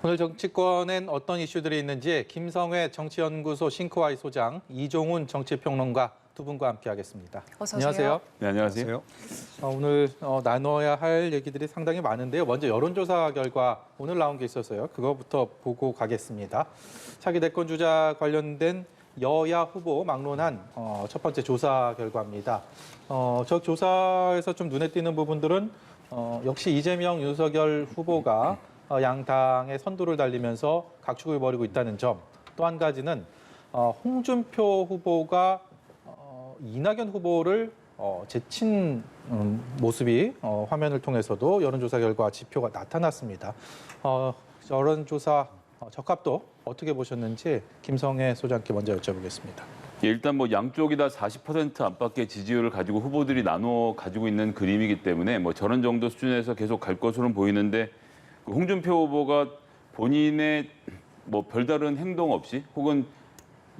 오늘 정치권엔 어떤 이슈들이 있는지 김성회 정치연구소 싱크와이 소장, 이종훈 정치평론가 두 분과 함께하겠습니다. 어서 안녕하세요. 네, 안녕하세요. 오늘 나눠야 할 얘기들이 상당히 많은데요. 먼저 여론조사 결과 오늘 나온 게 있었어요. 그거부터 보고 가겠습니다. 차기 대권 주자 관련된 여야 후보 막론한 첫 번째 조사 결과입니다. 저 조사에서 좀 눈에 띄는 부분들은 역시 이재명, 윤석열 후보가 양당의 선두를 달리면서 각축을 벌이고 있다는 점. 또 한 가지는 홍준표 후보가 이낙연 후보를 제친 모습이 화면을 통해서도 여론조사 결과 지표가 나타났습니다. 여론조사 적합도 어떻게 보셨는지 김성회 소장께 먼저 여쭤보겠습니다. 예, 일단 뭐 양쪽이 다 40% 안팎의 지지율을 가지고 후보들이 나눠 가지고 있는 그림이기 때문에 뭐 저런 정도 수준에서 계속 갈 것으로는 보이는데 홍준표 후보가 본인의 뭐 별다른 행동 없이 혹은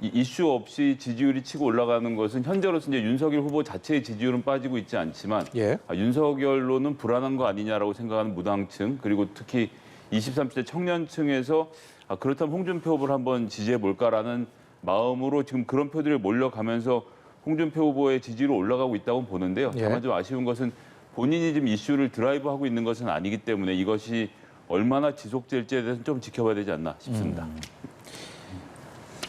이슈 없이 지지율이 치고 올라가는 것은 현재로서 이제 윤석열 후보 자체의 지지율은 빠지고 있지 않지만 예. 윤석열로는 불안한 거 아니냐라고 생각하는 무당층 그리고 특히 20, 30대 청년층에서 그렇다면 홍준표 후보를 한번 지지해 볼까라는 마음으로 지금 그런 표들이 몰려가면서 홍준표 후보의 지지율이 올라가고 있다고 보는데요. 다만 좀 아쉬운 것은 본인이 지금 이슈를 드라이브하고 있는 것은 아니기 때문에 이것이 얼마나 지속될지에 대해서는 좀 지켜봐야 되지 않나 싶습니다.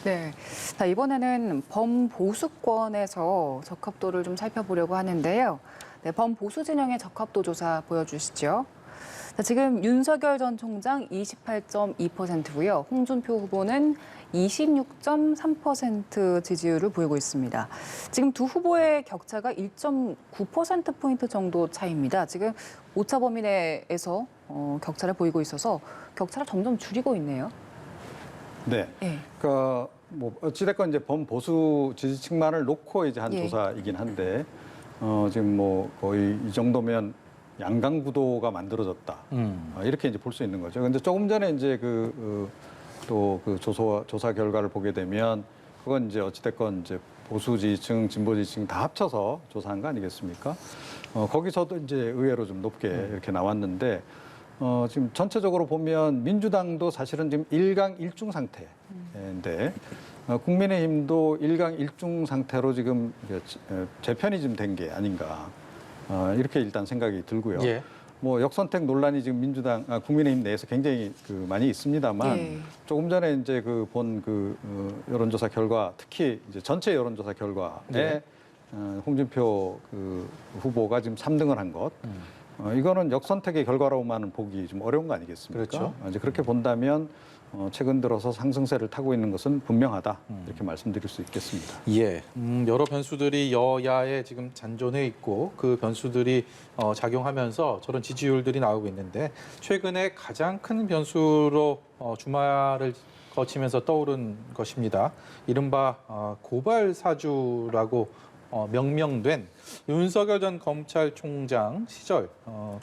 네, 자, 이번에는 범보수권에서 적합도를 좀 살펴보려고 하는데요. 네, 범보수 진영의 적합도 조사 보여주시죠. 자, 지금 윤석열 전 총장 28.2%고요. 홍준표 후보는 26.3% 지지율을 보이고 있습니다. 지금 두 후보의 격차가 1.9%포인트 정도 차이입니다. 지금 오차 범위 내에서 격차를 보이고 있어서 격차를 점점 줄이고 있네요. 네. 그러니까 뭐 어찌됐건 이제 범보수 지지층만을 놓고 이제 한 조사이긴 한데 지금 뭐 거의 이 정도면 양강 구도가 만들어졌다. 이렇게 이제 볼 수 있는 거죠. 근데 조금 전에 이제 또 그 조사 결과를 보게 되면 그건 이제 어찌됐건 이제 보수 지지층, 진보 지지층 다 합쳐서 조사한 거 아니겠습니까? 거기서도 이제 의외로 좀 높게 이렇게 나왔는데 지금 전체적으로 보면 민주당도 사실은 지금 1강 1중 상태인데 국민의힘도 1강 1중 상태로 지금 재편이 좀 된 게 아닌가 이렇게 일단 생각이 들고요. 예. 뭐 역선택 논란이 지금 국민의힘 내에서 굉장히 많이 있습니다만 조금 전에 이제 본 여론조사 결과 특히 이제 전체 여론조사 결과에 홍준표 후보가 지금 3등을 한 것. 이거는 역선택의 결과로만 보기 좀 어려운 거 아니겠습니까? 그렇죠. 이제 그렇게 본다면 최근 들어서 상승세를 타고 있는 것은 분명하다 이렇게 말씀드릴 수 있겠습니다. 예, 여러 변수들이 여야에 지금 잔존해 있고 그 변수들이 작용하면서 저런 지지율들이 나오고 있는데 최근에 가장 큰 변수로 주말을 거치면서 떠오른 것입니다. 이른바 고발 사주라고 명명된 윤석열 전 검찰총장 시절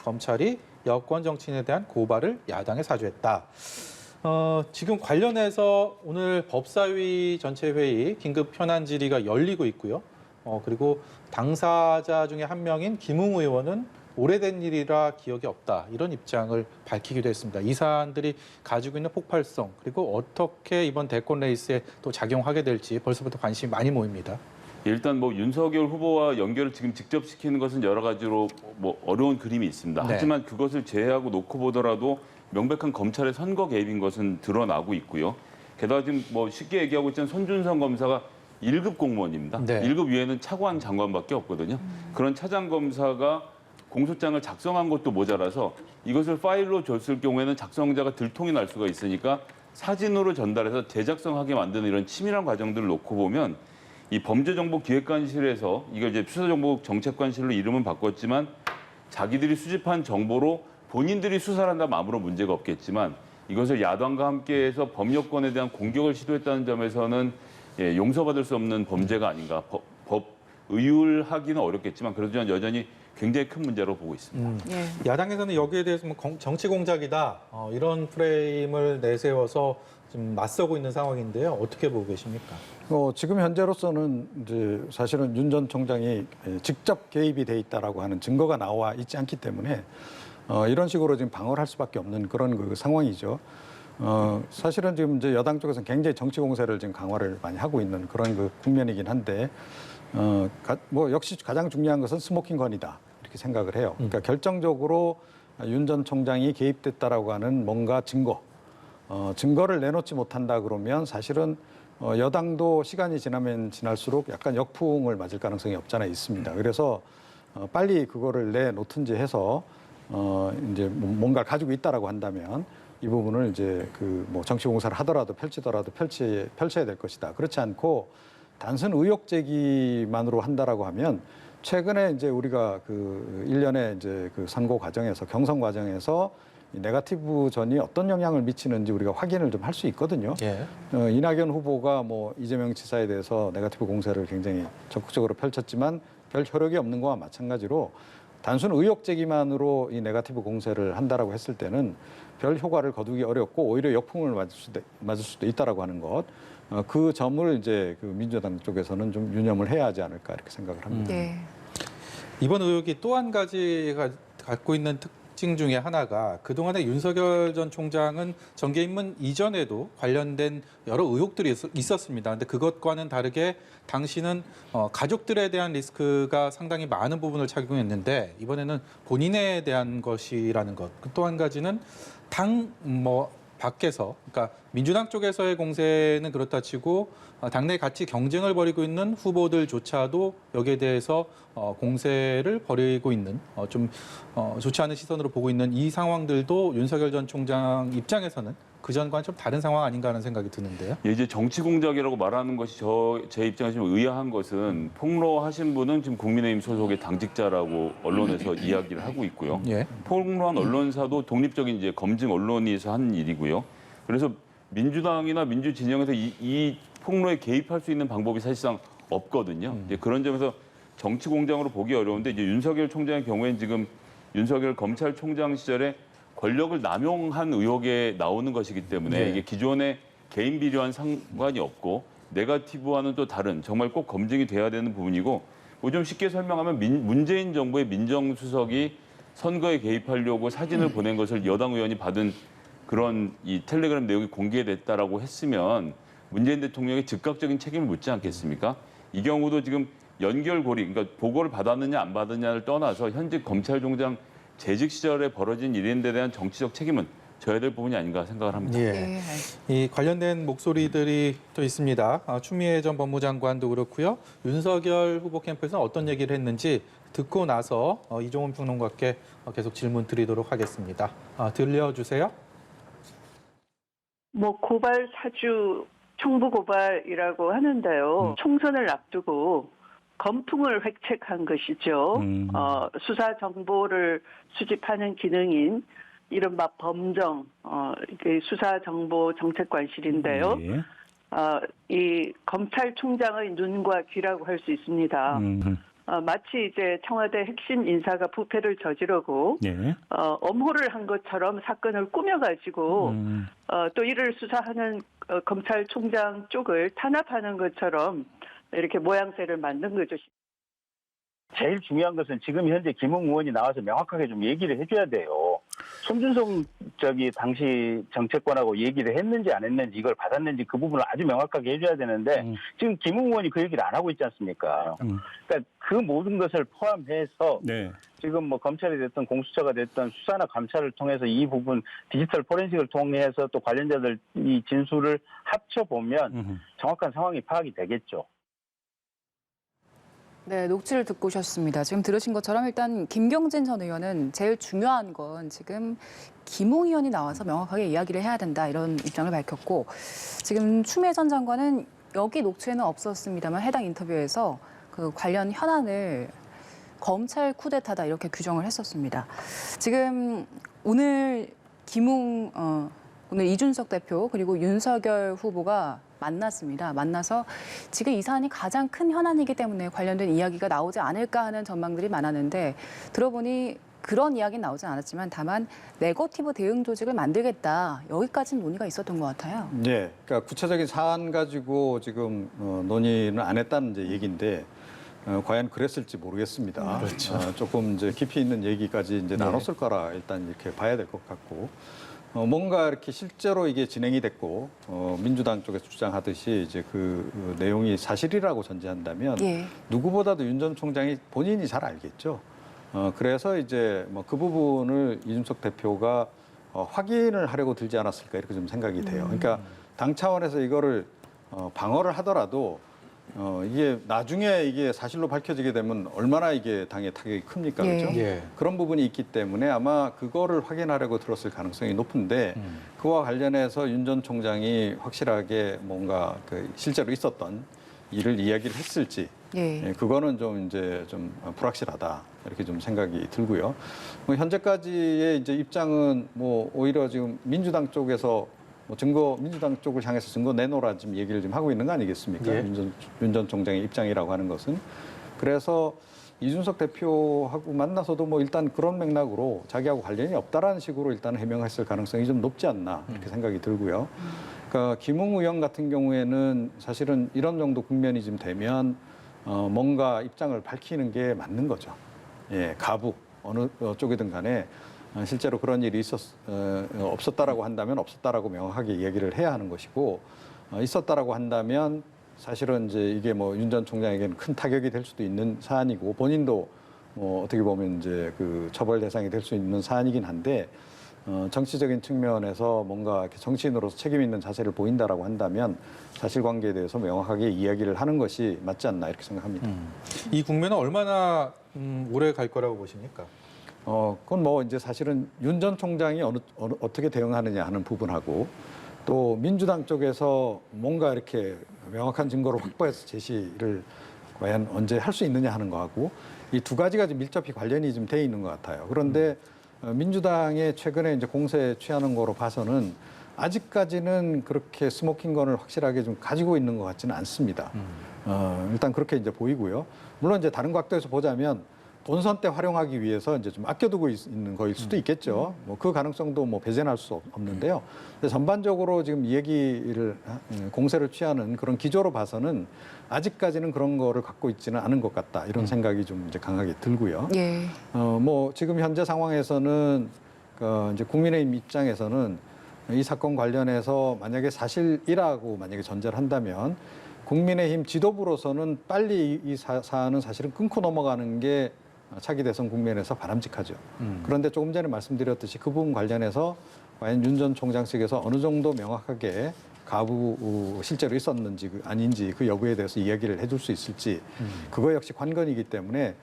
검찰이 여권 정치인에 대한 고발을 야당에 사주했다. 지금 관련해서 오늘 법사위 전체 회의 긴급 현안 질의가 열리고 있고요. 그리고 당사자 중에 한 명인 김웅 의원은 오래된 일이라 기억이 없다. 이런 입장을 밝히기도 했습니다. 이 사안들이 가지고 있는 폭발성 그리고 어떻게 이번 대권 레이스에 또 작용하게 될지 벌써부터 관심이 많이 모입니다. 일단 뭐 윤석열 후보와 연결을 지금 직접 시키는 것은 여러 가지로 뭐 어려운 그림이 있습니다. 네. 하지만 그것을 제외하고 놓고 보더라도 명백한 검찰의 선거 개입인 것은 드러나고 있고요. 게다가 지금 뭐 쉽게 얘기하고 있지만 손준성 검사가 1급 공무원입니다. 네. 1급 위에는 차관 장관밖에 없거든요. 그런 차장 검사가 공소장을 작성한 것도 모자라서 이것을 파일로 줬을 경우에는 작성자가 들통이 날 수가 있으니까 사진으로 전달해서 재작성하게 만드는 이런 치밀한 과정들을 놓고 보면 이 범죄정보기획관실에서 이걸 이제 수사정보정책관실로 이름은 바꿨지만 자기들이 수집한 정보로 본인들이 수사를 한다면 아무런 문제가 없겠지만 이것을 야당과 함께해서 법여권에 대한 공격을 시도했다는 점에서는 용서받을 수 없는 범죄가 아닌가. 의율하기는 어렵겠지만 그래도 저는 여전히 굉장히 큰 문제로 보고 있습니다. 야당에서는 여기에 대해서 뭐 정치 공작이다 이런 프레임을 내세워서 좀 맞서고 있는 상황인데요. 어떻게 보고 계십니까? 지금 현재로서는 이제 사실은 윤 전 총장이 직접 개입이 돼 있다라고 하는 증거가 나와 있지 않기 때문에 이런 식으로 지금 방어를 할 수밖에 없는 그런 상황이죠. 사실은 지금 이제 여당 쪽에서는 굉장히 정치 공세를 지금 강화를 많이 하고 있는 그런 그 국면이긴 한데, 뭐 역시 가장 중요한 것은 스모킹 건이다 이렇게 생각을 해요. 그러니까 결정적으로 윤 전 총장이 개입됐다라고 하는 뭔가 증거를 내놓지 못한다 그러면 사실은 여당도 시간이 지나면 지날수록 약간 역풍을 맞을 가능성이 없잖아 있습니다. 그래서 빨리 그거를 내놓든지 해서 이제 뭔가를 가지고 있다라고 한다면 이 부분을 이제 그 뭐 정치 공사를 하더라도 펼쳐야 될 것이다. 그렇지 않고 단순 의혹 제기만으로 한다라고 하면 최근에 이제 우리가 그 일련의 이제 그 선거 과정에서 경선 과정에서 이 네거티브 전이 어떤 영향을 미치는지 우리가 확인을 좀 할 수 있거든요. 예. 이낙연 후보가 뭐 이재명 지사에 대해서 네거티브 공세를 굉장히 적극적으로 펼쳤지만 별 효력이 없는 거와 마찬가지로 단순 의혹 제기만으로 이 네거티브 공세를 한다라고 했을 때는 별 효과를 거두기 어렵고 오히려 역풍을 맞을 수도 있다라고 하는 것. 그 점을 이제 그 민주당 쪽에서는 좀 유념을 해야 하지 않을까 이렇게 생각을 합니다. 네. 이번 의혹이 또 한 가지가 갖고 있는 특징 중에 하나가 그동안에 윤석열 전 총장은 정계 입문 이전에도 관련된 여러 의혹들이 있었습니다. 근데 그것과는 다르게 당시는 가족들에 대한 리스크가 상당히 많은 부분을 착용했는데 이번에는 본인에 대한 것이라는 것. 또 한 가지는 당 밖에서, 그러니까 민주당 쪽에서의 공세는 그렇다 치고 당내 같이 경쟁을 벌이고 있는 후보들조차도 여기에 대해서 공세를 벌이고 있는 좀 좋지 않은 시선으로 보고 있는 이 상황들도 윤석열 전 총장 입장에서는 그전과는 좀 다른 상황 아닌가 하는 생각이 드는데요. 예, 이제 정치 공작이라고 말하는 것이 제 입장에서 좀 의아한 것은 폭로하신 분은 지금 국민의힘 소속의 당직자라고 언론에서 이야기를 하고 있고요. 예. 폭로한 언론사도 독립적인 이제 검증 언론에서 한 일이고요. 그래서 민주당이나 민주진영에서 이 폭로에 개입할 수 있는 방법이 사실상 없거든요. 이제 그런 점에서 정치 공작으로 보기 어려운데 이제 윤석열 총장의 경우에는 지금 윤석열 검찰총장 시절에 권력을 남용한 의혹에 나오는 것이기 때문에 네. 이게 기존의 개인 비리와는 상관이 없고 네거티브와는 또 다른 정말 꼭 검증이 돼야 되는 부분이고 뭐 좀 쉽게 설명하면 문재인 정부의 민정수석이 선거에 개입하려고 사진을 보낸 것을 여당 의원이 받은 그런 이 텔레그램 내용이 공개됐다라고 했으면 문재인 대통령의 즉각적인 책임을 묻지 않겠습니까? 이 경우도 지금 연결고리, 그러니까 보고를 받았느냐 안 받았느냐를 떠나서 현직 검찰총장 재직 시절에 벌어진 일인데 대한 정치적 책임은 져야 될 부분이 아닌가 생각을 합니다. 예. 네. 이 관련된 목소리들이 또 있습니다. 추미애 전 법무장관도 그렇고요. 윤석열 후보 캠프에서는 어떤 얘기를 했는지 듣고 나서 이종훈 평론가께 계속 질문 드리도록 하겠습니다. 들려주세요. 뭐 고발 사주 청부 고발이라고 하는데요. 총선을 앞두고 검풍을 획책한 것이죠. 수사 정보를 수집하는 기능인 이른바 범정, 이게 수사 정보 정책관실인데요. 예. 이 검찰총장의 눈과 귀라고 할 수 있습니다. 마치 이제 청와대 핵심 인사가 부패를 저지르고 예. 엄호를 한 것처럼 사건을 꾸며가지고 또 이를 수사하는 검찰총장 쪽을 탄압하는 것처럼 이렇게 모양새를 만든 거죠. 제일 중요한 것은 지금 현재 김웅 의원이 나와서 명확하게 좀 얘기를 해줘야 돼요. 손준성 당시 정책관하고 얘기를 했는지 안 했는지 이걸 받았는지 그 부분을 아주 명확하게 해줘야 되는데 지금 김웅 의원이 그 얘기를 안 하고 있지 않습니까? 그러니까 그 모든 것을 포함해서 네. 지금 뭐 검찰이 됐든 공수처가 됐든 수사나 감찰을 통해서 이 부분 디지털 포렌식을 통해서 또 관련자들 이 진술을 합쳐보면 정확한 상황이 파악이 되겠죠. 네, 녹취를 듣고 오셨습니다. 지금 들으신 것처럼 일단 김경진 전 의원은 제일 중요한 건 지금 김웅 의원이 나와서 명확하게 이야기를 해야 된다 이런 입장을 밝혔고 지금 추미애 전 장관은 여기 녹취에는 없었습니다만 해당 인터뷰에서 그 관련 현안을 검찰 쿠데타다 이렇게 규정을 했었습니다. 지금 오늘 오늘 이준석 대표 그리고 윤석열 후보가 만났습니다. 만나서 지금 이 사안이 가장 큰 현안이기 때문에 관련된 이야기가 나오지 않을까 하는 전망들이 많았는데 들어보니 그런 이야기는 나오진 않았지만 다만 네거티브 대응 조직을 만들겠다. 여기까지는 논의가 있었던 것 같아요. 네, 그러니까 구체적인 사안 가지고 지금 논의는 안 했다는 이제 얘기인데 과연 그랬을지 모르겠습니다. 그렇죠. 조금 이제 깊이 있는 얘기까지 이제 나눴을 거라 일단 이렇게 봐야 될 것 같고 뭔가 이렇게 실제로 이게 진행이 됐고 민주당 쪽에서 주장하듯이 이제 그 내용이 사실이라고 전제한다면 예. 누구보다도 윤 전 총장이 본인이 잘 알겠죠. 그래서 이제 뭐 그 부분을 이준석 대표가 확인을 하려고 들지 않았을까 이렇게 좀 생각이 돼요. 그러니까 당 차원에서 이거를 방어를 하더라도 이게 나중에 이게 사실로 밝혀지게 되면 얼마나 이게 당에 타격이 큽니까, 예. 그렇죠? 예. 그런 부분이 있기 때문에 아마 그거를 확인하려고 들었을 가능성이 높은데 그와 관련해서 윤 전 총장이 확실하게 뭔가 그 실제로 있었던 일을 이야기를 했을지 예. 그거는 좀 이제 좀 불확실하다 이렇게 좀 생각이 들고요. 뭐 현재까지의 이제 입장은 뭐 오히려 지금 민주당 쪽에서 뭐 증거 민주당 쪽을 향해서 증거 내놓으라 지금 얘기를 좀 하고 있는 거 아니겠습니까? 예. 윤 전 총장의 입장이라고 하는 것은 그래서 이준석 대표하고 만나서도 뭐 일단 그런 맥락으로 자기하고 관련이 없다라는 식으로 일단 해명했을 가능성이 좀 높지 않나 이렇게 생각이 들고요. 그러니까 김웅 의원 같은 경우에는 사실은 이런 정도 국면이 좀 되면 뭔가 입장을 밝히는 게 맞는 거죠. 예, 가부 어느 쪽이든 간에 실제로 그런 일이 없었다라고 한다면 없었다라고 명확하게 얘기를 해야 하는 것이고 있었다라고 한다면 사실은 이제 이게 뭐 윤 전 총장에게는 큰 타격이 될 수도 있는 사안이고 본인도 뭐 어떻게 보면 이제 그 처벌 대상이 될 수 있는 사안이긴 한데 정치적인 측면에서 뭔가 이렇게 정치인으로서 책임 있는 자세를 보인다라고 한다면 사실관계에 대해서 명확하게 이야기를 하는 것이 맞지 않나 이렇게 생각합니다. 이 국면은 얼마나 오래 갈 거라고 보십니까? 그건 뭐 이제 사실은 윤 전 총장이 어떻게 대응하느냐 하는 부분하고 또 민주당 쪽에서 뭔가 이렇게 명확한 증거를 확보해서 제시를 과연 언제 할 수 있느냐 하는 거하고 이 두 가지가 좀 밀접히 관련이 좀 돼 있는 것 같아요. 그런데 민주당의 최근에 이제 공세에 취하는 거로 봐서는 아직까지는 그렇게 스모킹건을 확실하게 좀 가지고 있는 것 같지는 않습니다. 일단 그렇게 이제 보이고요. 물론 이제 다른 각도에서 보자면 본선 때 활용하기 위해서 이제 좀 아껴두고 있는 거일 수도 있겠죠. 뭐 그 가능성도 뭐 배제할 수 없는데요. 근데 전반적으로 지금 얘기를 공세를 취하는 그런 기조로 봐서는 아직까지는 그런 거를 갖고 있지는 않은 것 같다 이런 생각이 좀 이제 강하게 들고요. 예. 뭐 지금 현재 상황에서는 이제 국민의힘 입장에서는 이 사건 관련해서 만약에 사실이라고 만약에 전제를 한다면 국민의힘 지도부로서는 빨리 이 사안은 사실은 끊고 넘어가는 게 차기 대선 국면에서 바람직하죠. 그런데 조금 전에 말씀드렸듯이 그 부분 관련해서 과연 윤 전 총장 측에서 어느 정도 명확하게 가부 실제로 있었는지 아닌지 그 여부에 대해서 이야기를 해줄 수 있을지 그거 역시 관건이기 때문에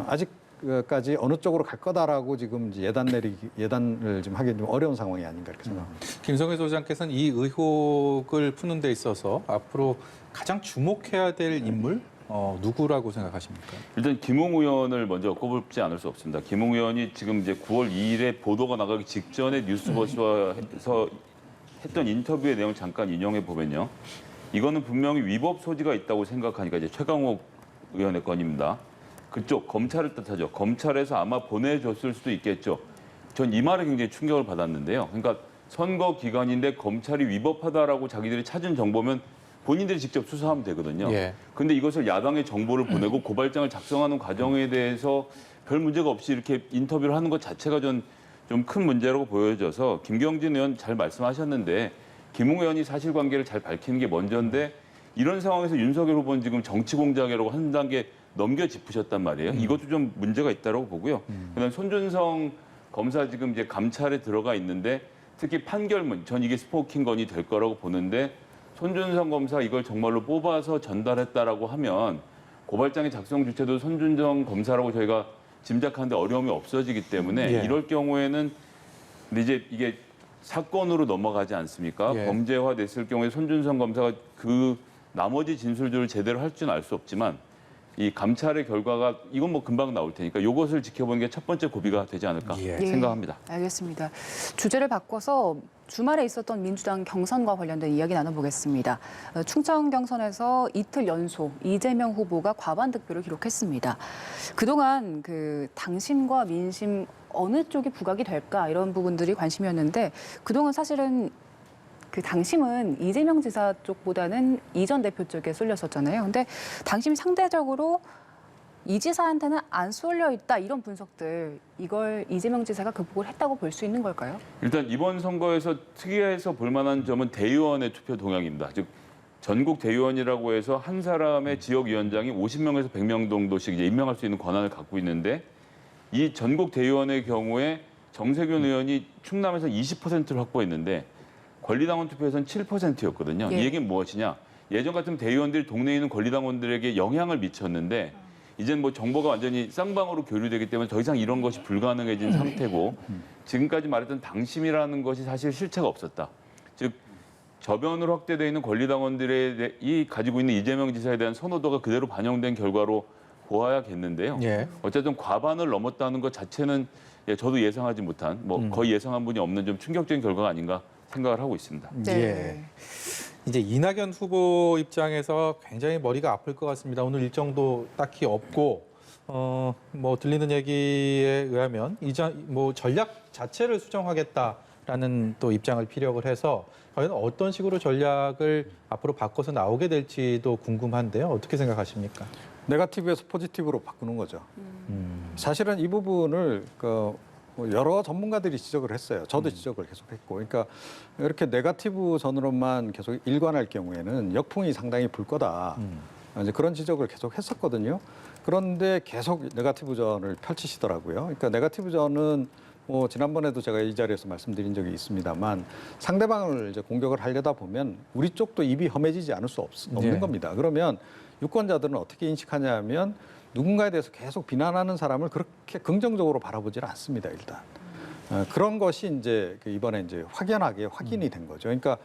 아직까지 어느 쪽으로 갈 거다라고 지금 예단을 좀 하기 좀 어려운 상황이 아닌가 이렇게 생각합니다. 김성회 소장께서는 이 의혹을 푸는 데 있어서 앞으로 가장 주목해야 될 인물 누구라고 생각하십니까? 일단 김웅 의원을 먼저 꼽지 않을 수 없습니다. 김웅 의원이 지금 이제 9월 2일에 보도가 나가기 직전에 뉴스버스에서 했던 인터뷰의 내용 잠깐 인용해 보면요. 이거는 분명히 위법 소지가 있다고 생각하니까 이제 최강욱 의원의 건입니다. 그쪽 검찰을 뜻하죠. 검찰에서 아마 보내줬을 수도 있겠죠. 전 이 말에 굉장히 충격을 받았는데요. 그러니까 선거 기간인데 검찰이 위법하다라고 자기들이 찾은 정보면 본인들이 직접 수사하면 되거든요. 그런데 이것을 야당의 정보를 보내고 고발장을 작성하는 과정에 대해서 별 문제가 없이 이렇게 인터뷰를 하는 것 자체가 좀 큰 문제라고 보여져서 김경진 의원 잘 말씀하셨는데 김웅 의원이 사실관계를 잘 밝히는 게 먼저인데 이런 상황에서 윤석열 후보는 지금 정치 공작이라고 한 단계 넘겨 짚으셨단 말이에요. 이것도 좀 문제가 있다고 보고요. 그다음 손준성 검사 지금 이제 감찰에 들어가 있는데 특히 판결문 전 이게 스포킹 건이 될 거라고 보는데 손준성 검사 이걸 정말로 뽑아서 전달했다라고 하면 고발장의 작성 주체도 손준성 검사라고 저희가 짐작하는데 어려움이 없어지기 때문에 이럴 경우에는 근데 이제 이게 사건으로 넘어가지 않습니까? 범죄화 됐을 경우에 손준성 검사가 그 나머지 진술들을 제대로 할 줄은 알 수 없지만 이 감찰의 결과가 이건 뭐 금방 나올 테니까 이것을 지켜보는 게 첫 번째 고비가 되지 않을까 생각합니다. 알겠습니다. 주제를 바꿔서 주말에 있었던 민주당 경선과 관련된 이야기 나눠보겠습니다. 충청 경선에서 이틀 연속 이재명 후보가 과반 득표를 기록했습니다. 그동안 그 당심과 민심 어느 쪽이 부각이 될까 이런 부분들이 관심이었는데 그동안 사실은 그 당심은 이재명 지사 쪽보다는 이 전 대표 쪽에 쏠렸었잖아요. 근데 당심이 상대적으로 이 지사한테는 안 쏠려 있다 이런 분석들 이걸 이재명 지사가 극복을 했다고 볼 수 있는 걸까요? 일단 이번 선거에서 특이해서 볼 만한 점은 대의원의 투표 동향입니다. 즉 전국 대의원이라고 해서 한 사람의 지역위원장이 50명에서 100명 정도씩 이제 임명할 수 있는 권한을 갖고 있는데 이 전국 대의원의 경우에 정세균 의원이 충남에서 20%를 확보했는데 권리당원 투표에서는 7%였거든요. 예. 이 얘기는 무엇이냐? 예전 같으면 대의원들이 동네에 있는 권리당원들에게 영향을 미쳤는데 이제는 뭐 정보가 완전히 쌍방으로 교류되기 때문에 더 이상 이런 것이 불가능해진 상태고 지금까지 말했던 당심이라는 것이 사실 실체가 없었다. 즉 저변으로 확대되어 있는 권리당원들이 가지고 있는 이재명 지사에 대한 선호도가 그대로 반영된 결과로 보아야겠는데요. 예. 어쨌든 과반을 넘었다는 것 자체는 저도 예상하지 못한 뭐 거의 예상한 분이 없는 좀 충격적인 결과가 아닌가 생각을 하고 있습니다. 네. 예. 이제 이낙연 후보 입장에서 굉장히 머리가 아플 것 같습니다. 오늘 일정도 딱히 없고 뭐 들리는 얘기에 의하면 뭐 전략 자체를 수정하겠다라는 또 입장을 피력을 해서 과연 어떤 식으로 전략을 앞으로 바꿔서 나오게 될지도 궁금한데요. 어떻게 생각하십니까? 네거티브에서 포지티브로 바꾸는 거죠. 사실은 이 부분을 여러 전문가들이 지적을 했어요. 저도 지적을 계속했고, 그러니까 이렇게 네거티브 전으로만 계속 일관할 경우에는 역풍이 상당히 불 거다. 이제 그런 지적을 계속 했었거든요. 그런데 계속 네거티브 전을 펼치시더라고요. 그러니까 네거티브 전은 뭐 지난번에도 제가 이 자리에서 말씀드린 적이 있습니다만 상대방을 이제 공격을 하려다 보면 우리 쪽도 입이 험해지지 않을 수 없는 네. 겁니다. 그러면 유권자들은 어떻게 인식하냐면 누군가에 대해서 계속 비난하는 사람을 그렇게 긍정적으로 바라보지는 않습니다. 일단 그런 것이 이제 이번에 이제 확연하게 확인이 된 거죠. 그러니까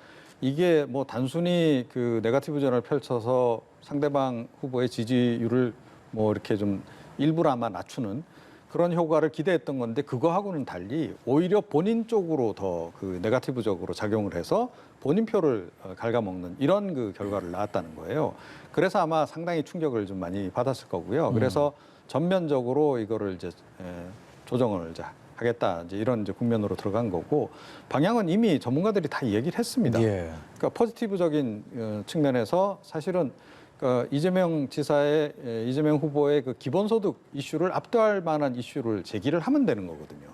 이게 뭐 단순히 그 네거티브 전을 펼쳐서 상대방 후보의 지지율을 뭐 이렇게 좀 일부라마 낮추는 그런 효과를 기대했던 건데 그거하고는 달리 오히려 본인 쪽으로 더 그 네거티브적으로 작용을 해서 본인 표를 갉아먹는 이런 그 결과를 낳았다는 거예요. 그래서 아마 상당히 충격을 좀 많이 받았을 거고요. 그래서 전면적으로 이거를 이제 조정을 이제 하겠다 이제 이런 이제 국면으로 들어간 거고 방향은 이미 전문가들이 다 얘기를 했습니다. 예. 그러니까 포지티브적인 측면에서 사실은 그러니까 이재명 후보의 그 기본소득 이슈를 압도할 만한 이슈를 제기를 하면 되는 거거든요.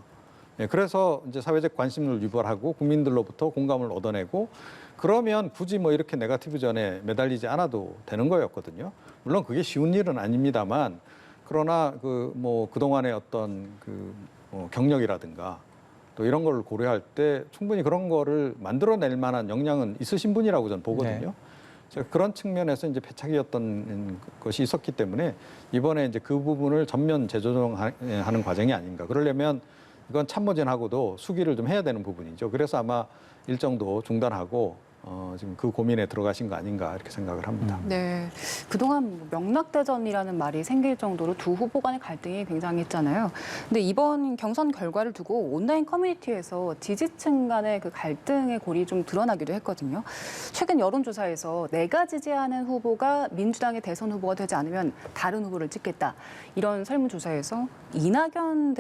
예, 그래서 이제 사회적 관심을 유발하고 국민들로부터 공감을 얻어내고 그러면 굳이 뭐 이렇게 네거티브 전에 매달리지 않아도 되는 거였거든요. 물론 그게 쉬운 일은 아닙니다만 그러나 그 뭐 그동안의 어떤 그 경력이라든가 또 이런 걸 고려할 때 충분히 그런 거를 만들어낼 만한 역량은 있으신 분이라고 저는 보거든요. 네. 그런 측면에서 이제 패착이었던 것이 있었기 때문에 이번에 이제 그 부분을 전면 재조정하는 과정이 아닌가. 그러려면 이건 참모진하고도 수기를 좀 해야 되는 부분이죠. 그래서 아마 일정도 중단하고 지금 그 고민에 들어가신 거 아닌가 이렇게 생각을 합니다. 네, 그동안 명락대전이라는 말이 생길 정도로 두 후보 간의 갈등이 굉장했잖아요. 근데 이번 경선 결과를 두고 온라인 커뮤니티에서 지지층 간의 그 갈등의 골이 좀 드러나기도 했거든요. 최근 여론조사에서 내가 지지하는 후보가 민주당의 대선 후보가 되지 않으면 다른 후보를 찍겠다. 이런 설문조사에서 이낙연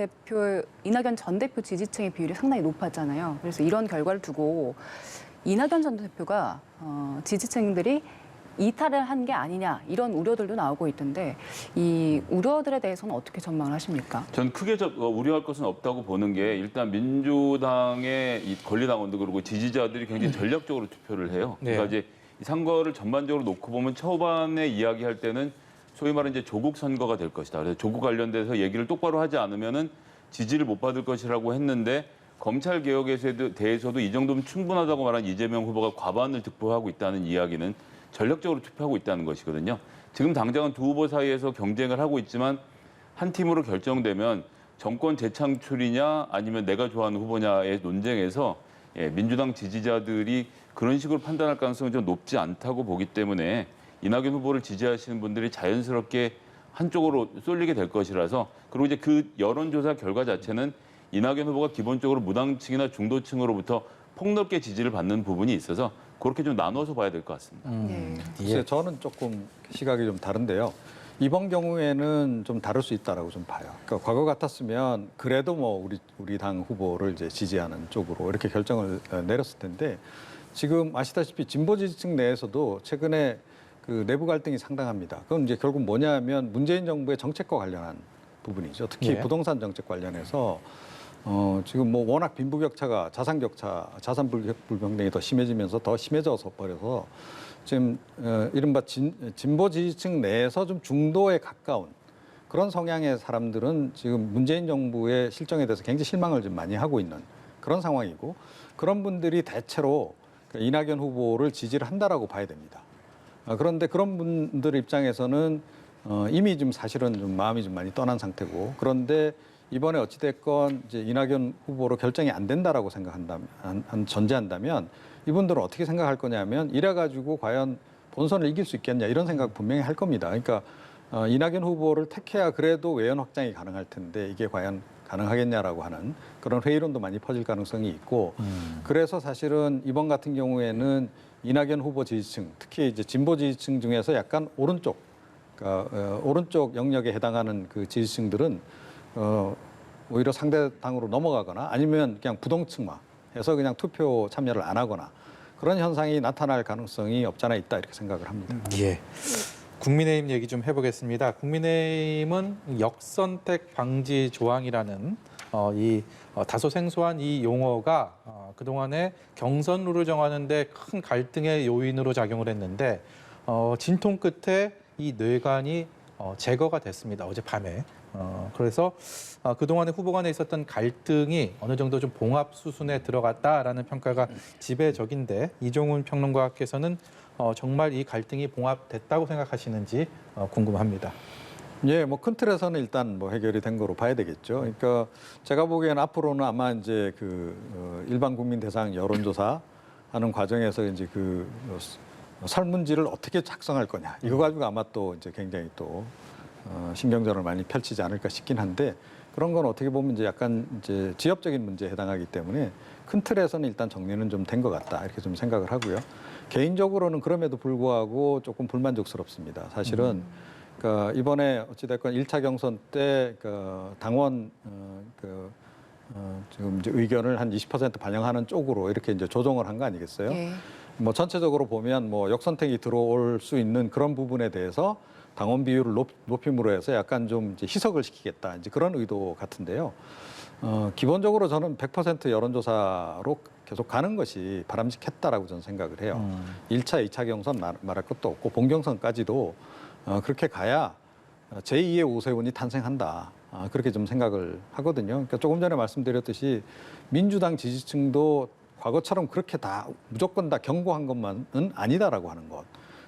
전 대표 지지층의 비율이 상당히 높았잖아요. 그래서 이런 결과를 두고 이낙연 전 대표가 지지층들이 이탈을 한 게 아니냐 이런 우려들도 나오고 있던데 이 우려들에 대해서는 어떻게 전망을 하십니까? 전 크게 우려할 것은 없다고 보는 게 일단 민주당의 이 권리당원들 그리고 지지자들이 굉장히 전략적으로 투표를 해요. 네. 그러니까 이제 이 선거를 전반적으로 놓고 보면 초반에 이야기할 때는 소위 말하는 이제 조국 선거가 될 것이다. 그래서 조국 관련돼서 얘기를 똑바로 하지 않으면은 지지를 못 받을 것이라고 했는데 검찰 개혁에 대해서도 이 정도면 충분하다고 말한 이재명 후보가 과반을 득표하고 있다는 이야기는 전략적으로 투표하고 있다는 것이거든요. 지금 당장은 두 후보 사이에서 경쟁을 하고 있지만 한 팀으로 결정되면 정권 재창출이냐 아니면 내가 좋아하는 후보냐의 논쟁에서 민주당 지지자들이 그런 식으로 판단할 가능성이 좀 높지 않다고 보기 때문에 이낙연 후보를 지지하시는 분들이 자연스럽게 한쪽으로 쏠리게 될 것이라서 그리고 이제 그 여론조사 결과 자체는 이낙연 후보가 기본적으로 무당층이나 중도층으로부터 폭넓게 지지를 받는 부분이 있어서 그렇게 좀 나눠서 봐야 될 것 같습니다. 글쎄 저는 조금 시각이 좀 다른데요. 이번 경우에는 좀 다를 수 있다라고 좀 봐요. 그러니까 과거 같았으면 그래도 뭐 우리 당 후보를 이제 지지하는 쪽으로 이렇게 결정을 내렸을 텐데 지금 아시다시피 진보 지지층 내에서도 최근에 그 내부 갈등이 상당합니다. 그건 이제 결국 뭐냐면 문재인 정부의 정책과 관련한 부분이죠. 특히 예. 부동산 정책 관련해서 지금 뭐 워낙 빈부격차가 자산 불평등이 더 심해지면서 더 심해져서 버려서 지금 이른바 진보 지지층 내에서 좀 중도에 가까운 그런 성향의 사람들은 지금 문재인 정부의 실정에 대해서 굉장히 실망을 좀 많이 하고 있는 그런 상황이고 그런 분들이 대체로 이낙연 후보를 지지를 한다라고 봐야 됩니다. 그런데 그런 분들 입장에서는 이미 좀 사실은 좀 마음이 좀 많이 떠난 상태고 그런데 이번에 어찌됐건 이제 이낙연 후보로 결정이 안 된다라고 전제한다면 이분들은 어떻게 생각할 거냐면 이래가지고 과연 본선을 이길 수 있겠냐 이런 생각 분명히 할 겁니다. 그러니까 이낙연 후보를 택해야 그래도 외연 확장이 가능할 텐데 이게 과연 가능하겠냐라고 하는 그런 회의론도 많이 퍼질 가능성이 있고 그래서 사실은 이번 같은 경우에는 이낙연 후보 지지층 특히 이제 진보 지지층 중에서 약간 오른쪽 그러니까 오른쪽 영역에 해당하는 그 지지층들은 오히려 상대 당으로 넘어가거나 아니면 그냥 부동층화해서 그냥 투표 참여를 안 하거나 그런 현상이 나타날 가능성이 없잖아 있다 이렇게 생각을 합니다. 예. 국민의힘 얘기 좀 해보겠습니다. 국민의힘은 역선택 방지 조항이라는 다소 생소한 이 용어가 그동안에 경선 룰을 정하는 데 큰 갈등의 요인으로 작용을 했는데 진통 끝에 이 뇌관이 제거가 됐습니다. 어젯밤에. 그래서 그동안에 후보 간에 있었던 갈등이 어느 정도 좀 봉합 수순에 들어갔다라는 평가가 지배적인데 이종훈 평론가께서는 정말 이 갈등이 봉합됐다고 생각하시는지 궁금합니다. 예, 뭐 큰 틀에서는 일단 뭐 해결이 된 거로 봐야 되겠죠. 그러니까 제가 보기에는 앞으로는 아마 이제 일반 국민 대상 여론조사 하는 과정에서 이제 설문지를 어떻게 작성할 거냐 이거 가지고 아마 또 이제 굉장히 또 신경전을 많이 펼치지 않을까 싶긴 한데 그런 건 어떻게 보면 이제 약간 이제 지엽적인 문제에 해당하기 때문에 큰 틀에서는 일단 정리는 좀 된 것 같다 이렇게 좀 생각을 하고요. 개인적으로는 그럼에도 불구하고 조금 불만족스럽습니다. 사실은 그러니까 이번에 어찌됐건 1차 경선 때 당원 지금 이제 의견을 한 20% 반영하는 쪽으로 이렇게 이제 조정을 한 거 아니겠어요? 예. 뭐 전체적으로 보면 뭐 역선택이 들어올 수 있는 그런 부분에 대해서 당원 비율을 높임으로 해서 약간 좀 이제 희석을 시키겠다 이제 그런 의도 같은데요. 기본적으로 저는 100% 여론조사로 계속 가는 것이 바람직했다라고 저는 생각을 해요. 1차, 2차 경선 말할 것도 없고 본경선까지도 그렇게 가야 제2의 오세훈이 탄생한다. 그렇게 좀 생각을 하거든요. 그러니까 조금 전에 말씀드렸듯이 민주당 지지층도 과거처럼 그렇게 다 무조건 다 경고한 것만은 아니다라고 하는 것.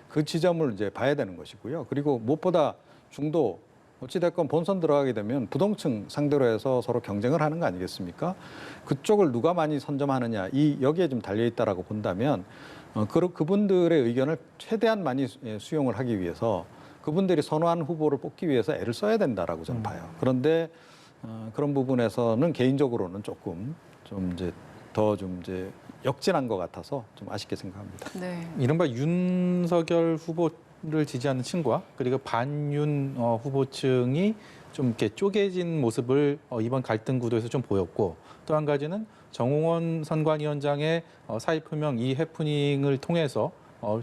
그 지점을 이제 봐야 되는 것이고요. 그리고 무엇보다 중도 어찌됐건 본선 들어가게 되면 부동층 상대로 해서 서로 경쟁을 하는 거 아니겠습니까? 그쪽을 누가 많이 선점하느냐 여기에 좀 달려 있다라고 본다면 그분들의 의견을 최대한 많이 수용을 하기 위해서 그분들이 선호한 후보를 뽑기 위해서 애를 써야 된다라고 저는 봐요. 그런데 그런 부분에서는 개인적으로는 조금 좀 이제 더 좀 이제 역진한 것 같아서 좀 아쉽게 생각합니다. 네. 이른바 윤석열 후보를 지지하는 층과 그리고 반윤 후보층이 좀 이렇게 쪼개진 모습을 이번 갈등 구도에서 좀 보였고 또 한 가지는 정홍원 선관위원장의 사의 표명 이 해프닝을 통해서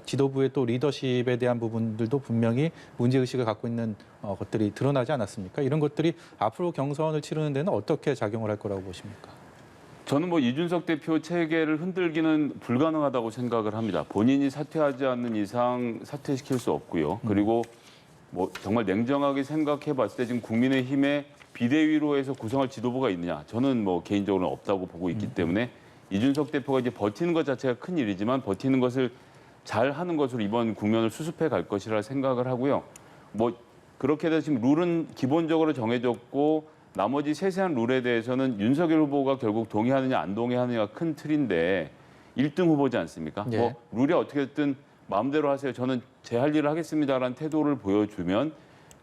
지도부의 또 리더십에 대한 부분들도 분명히 문제의식을 갖고 있는 것들이 드러나지 않았습니까? 이런 것들이 앞으로 경선을 치르는 데는 어떻게 작용을 할 거라고 보십니까? 저는 뭐 이준석 대표 체계를 흔들기는 불가능하다고 생각을 합니다. 본인이 사퇴하지 않는 이상 사퇴시킬 수 없고요. 그리고 뭐 정말 냉정하게 생각해 봤을 때 지금 국민의힘의 비대위로 해서 구성할 지도부가 있느냐? 저는 뭐 개인적으로는 없다고 보고 있기 때문에 이준석 대표가 이제 버티는 것 자체가 큰 일이지만 버티는 것을 잘 하는 것으로 이번 국면을 수습해 갈 것이라 생각을 하고요. 뭐 그렇게 해서 지금 룰은 기본적으로 정해졌고 나머지 세세한 룰에 대해서는 윤석열 후보가 결국 동의하느냐 안 동의하느냐가 큰 틀인데 1등 후보지 않습니까? 예. 뭐 룰이 어떻게든 마음대로 하세요. 저는 제 할 일을 하겠습니다라는 태도를 보여주면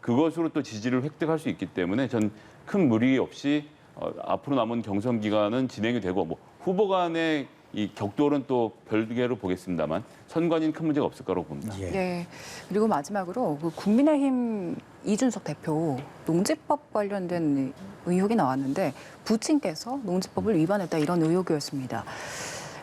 그것으로 또 지지를 획득할 수 있기 때문에 전 큰 무리 없이 앞으로 남은 경선 기간은 진행이 되고 뭐 후보 간의 이 격돌은 또 별개로 보겠습니다만 선관위는 큰 문제가 없을 거라고 봅니다. 예. 네. 그리고 마지막으로 국민의힘 이준석 대표 농지법 관련된 의혹이 나왔는데 부친께서 농지법을 위반했다 이런 의혹이었습니다.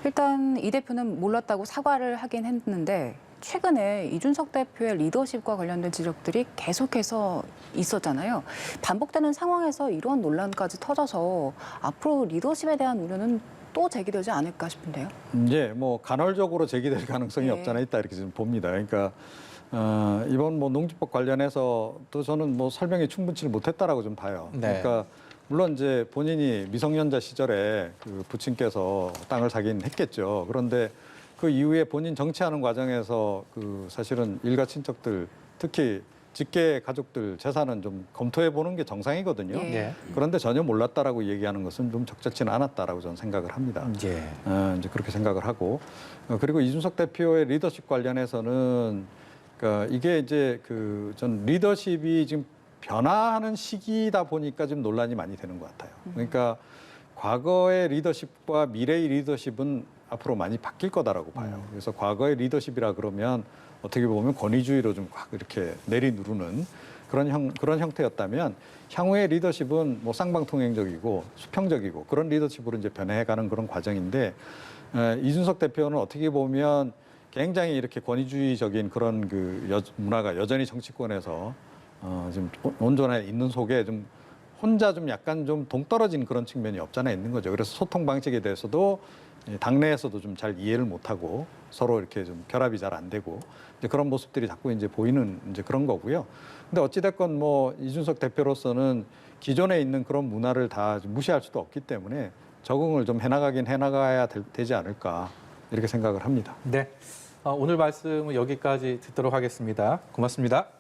일단 이 대표는 몰랐다고 사과를 하긴 했는데 최근에 이준석 대표의 리더십과 관련된 지적들이 계속해서 있었잖아요. 반복되는 상황에서 이런 논란까지 터져서 앞으로 리더십에 대한 우려는 또 제기되지 않을까 싶은데요. 이제 뭐 간헐적으로 제기될 가능성이 네. 없잖아 있다 이렇게 좀 봅니다. 그러니까 이번 뭐 농지법 관련해서 또 저는 뭐 설명이 충분치 못했다라고 좀 봐요. 네. 그러니까 물론 이제 본인이 미성년자 시절에 그 부친께서 땅을 사긴 했겠죠. 그런데 그 이후에 본인 정치하는 과정에서 그 사실은 일가 친척들 특히 직계 가족들 재산은 좀 검토해 보는 게 정상이거든요. 예. 예. 그런데 전혀 몰랐다라고 얘기하는 것은 좀 적절치는 않았다라고 저는 생각을 합니다. 예. 이제 그렇게 생각을 하고 그리고 이준석 대표의 리더십 관련해서는 그러니까 이게 이제 그 전 리더십이 지금 변화하는 시기다 보니까 지금 논란이 많이 되는 것 같아요. 그러니까 과거의 리더십과 미래의 리더십은 앞으로 많이 바뀔 거다라고 봐요. 그래서 과거의 리더십이라 그러면 어떻게 보면 권위주의로 좀 확 이렇게 내리누르는 그런 형태였다면 향후의 리더십은 뭐 쌍방통행적이고 수평적이고 그런 리더십으로 이제 변해가는 그런 과정인데 이준석 대표는 어떻게 보면 굉장히 이렇게 권위주의적인 그런 그 문화가 여전히 정치권에서 지금 온전해 있는 속에 좀 혼자 좀 약간 좀 동떨어진 그런 측면이 없잖아 있는 거죠. 그래서 소통 방식에 대해서도 당내에서도 좀 잘 이해를 못하고 서로 이렇게 좀 결합이 잘 안 되고 이제 그런 모습들이 자꾸 이제 보이는 이제 그런 거고요. 근데 어찌됐건 뭐 이준석 대표로서는 기존에 있는 그런 문화를 다 무시할 수도 없기 때문에 적응을 좀 해나가야 되지 않을까 이렇게 생각을 합니다. 네. 오늘 말씀은 여기까지 듣도록 하겠습니다. 고맙습니다.